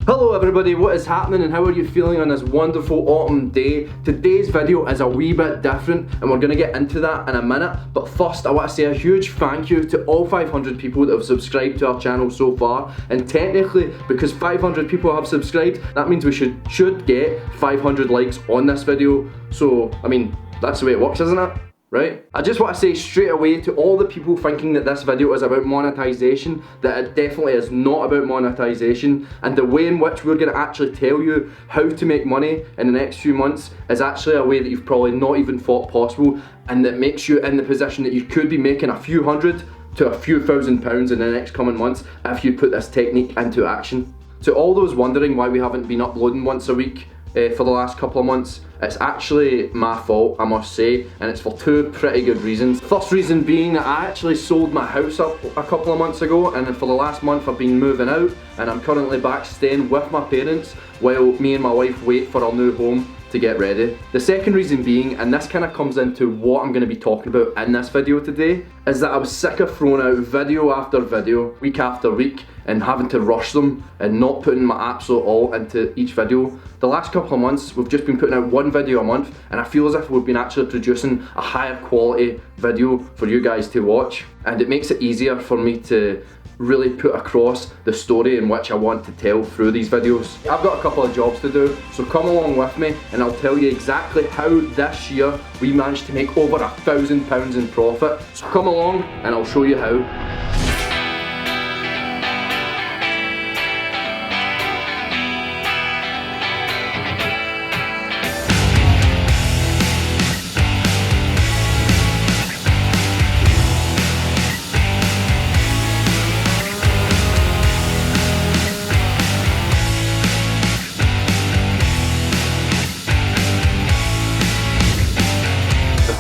Hello everybody, what is happening and how are you feeling on this wonderful autumn day? Today's video is a wee bit different and we're going to get into that in a minute, but first I want to say a huge thank you to all 500 people that have subscribed to our channel so far, and technically because 500 people have subscribed, that means we should get 500 likes on this video. So I mean, that's the way it works, isn't it? Right? I just want to say straight away to all the people thinking that this video is about monetization, that it definitely is not about monetization, and the way in which we're going to actually tell you how to make money in the next few months is actually a way that you've probably not even thought possible, and that makes you in the position that you could be making a few hundred to a few £1,000s in the next coming months if you put this technique into action. To all those wondering why we haven't been uploading once a week for the last couple of months, it's actually my fault, I must say, and it's for two pretty good reasons. First reason being that I actually sold my house up a couple of months ago, and for the last month I've been moving out and I'm currently back staying with my parents while me and my wife wait for our new home to get ready. The second reason being, and this kind of comes into what I'm going to be talking about in this video today, is that I was sick of throwing out video after video, week after week, and having to rush them and not putting my absolute all into each video. The last couple of months we've just been putting out one video a month, and I feel as if we've been actually producing a higher quality video for you guys to watch, and it makes it easier for me to really put across the story in which I want to tell through these videos. I've got a couple of jobs to do, so come along with me and I'll tell you exactly how this year we managed to make over £1,000 in profit. So come along and I'll show you how.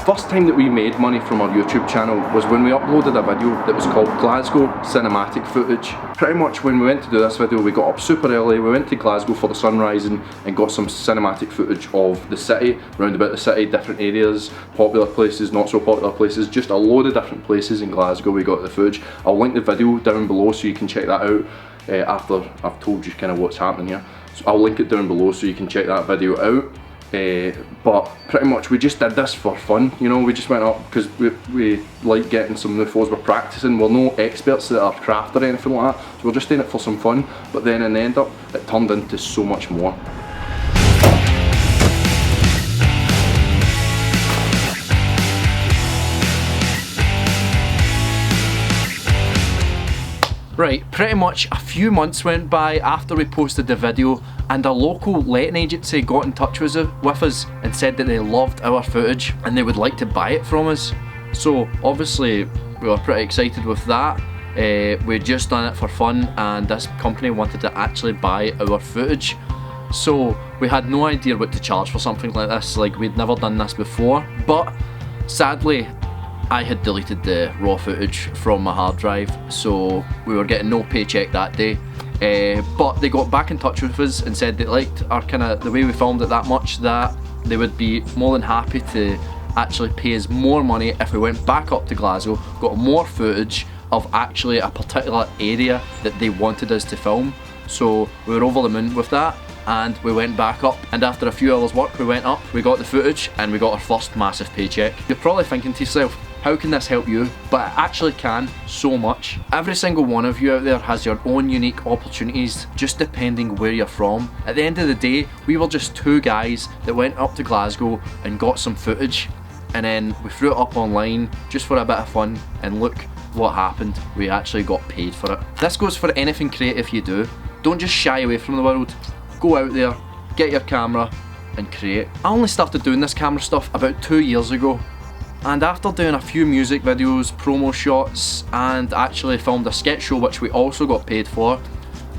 First time that we made money from our YouTube channel was when we uploaded a video that was called Glasgow Cinematic Footage. Pretty much when we went to do this video, we got up super early, we went to Glasgow for the sunrise and got some cinematic footage of the city, round about the city, different areas, popular places, not so popular places, just a load of different places in Glasgow we got the footage. I'll link the video down below so you can check that out after I've told you kind of what's happening here. So I'll link it down below so you can check that video out. But pretty much we just did this for fun, you know. We just went up because we like getting some new photos, we're practicing, we're no experts at our craft or anything like that, so we're just doing it for some fun, but then in the end up it turned into so much more. Right, pretty much a few months went by after we posted the video, and a local letting agency got in touch with us and said that they loved our footage and they would like to buy it from us. So obviously we were pretty excited with that. We'd just done it for fun and this company wanted to actually buy our footage. So we had no idea what to charge for something like this, like we'd never done this before. But sadly I had deleted the raw footage from my hard drive, so we were getting no paycheck that day. But they got back in touch with us and said they liked our the way we filmed it that much that they would be more than happy to actually pay us more money if we went back up to Glasgow, got more footage of actually a particular area that they wanted us to film. So we were over the moon with that, and we went back up, and after a few hours work we went up, we got the footage and we got our first massive paycheck. You're probably thinking to yourself, how can this help you? But it actually can so much. Every single one of you out there has your own unique opportunities, just depending where you're from. At the end of the day, we were just two guys that went up to Glasgow and got some footage, and then we threw it up online just for a bit of fun, and look what happened, we actually got paid for it. This goes for anything creative you do. Don't just shy away from the world. Go out there, get your camera and create. I only started doing this camera stuff about 2 years ago, and after doing a few music videos, promo shots, and actually filmed a sketch show which we also got paid for,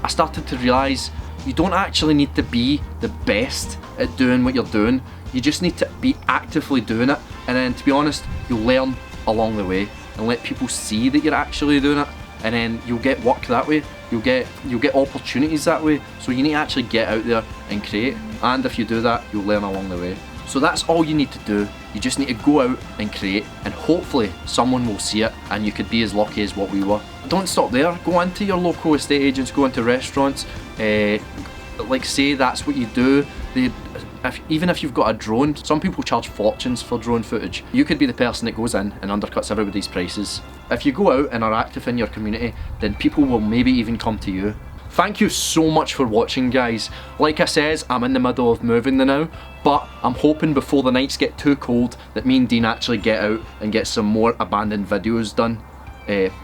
I started to realise you don't actually need to be the best at doing what you're doing. You just need to be actively doing it, and then to be honest, you'll learn along the way and let people see that you're actually doing it, and then you'll get work that way. You'll get opportunities that way. So you need to actually get out there and create, and if you do that, you'll learn along the way. So that's all you need to do. You just need to go out and create, and hopefully someone will see it and you could be as lucky as what we were. Don't stop there. Go into your local estate agents, go into restaurants, like say that's what you do, even if you've got a drone, some people charge fortunes for drone footage. You could be the person that goes in and undercuts everybody's prices. If you go out and are active in your community, then people will maybe even come to you. Thank you so much for watching, guys. Like I says, I'm in the middle of moving now, but I'm hoping before the nights get too cold that me and Dean actually get out and get some more abandoned videos done.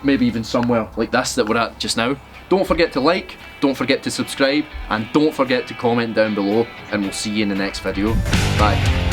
Maybe even somewhere like this that we're at just now. Don't forget to like, don't forget to subscribe, and don't forget to comment down below, and we'll see you in the next video. Bye.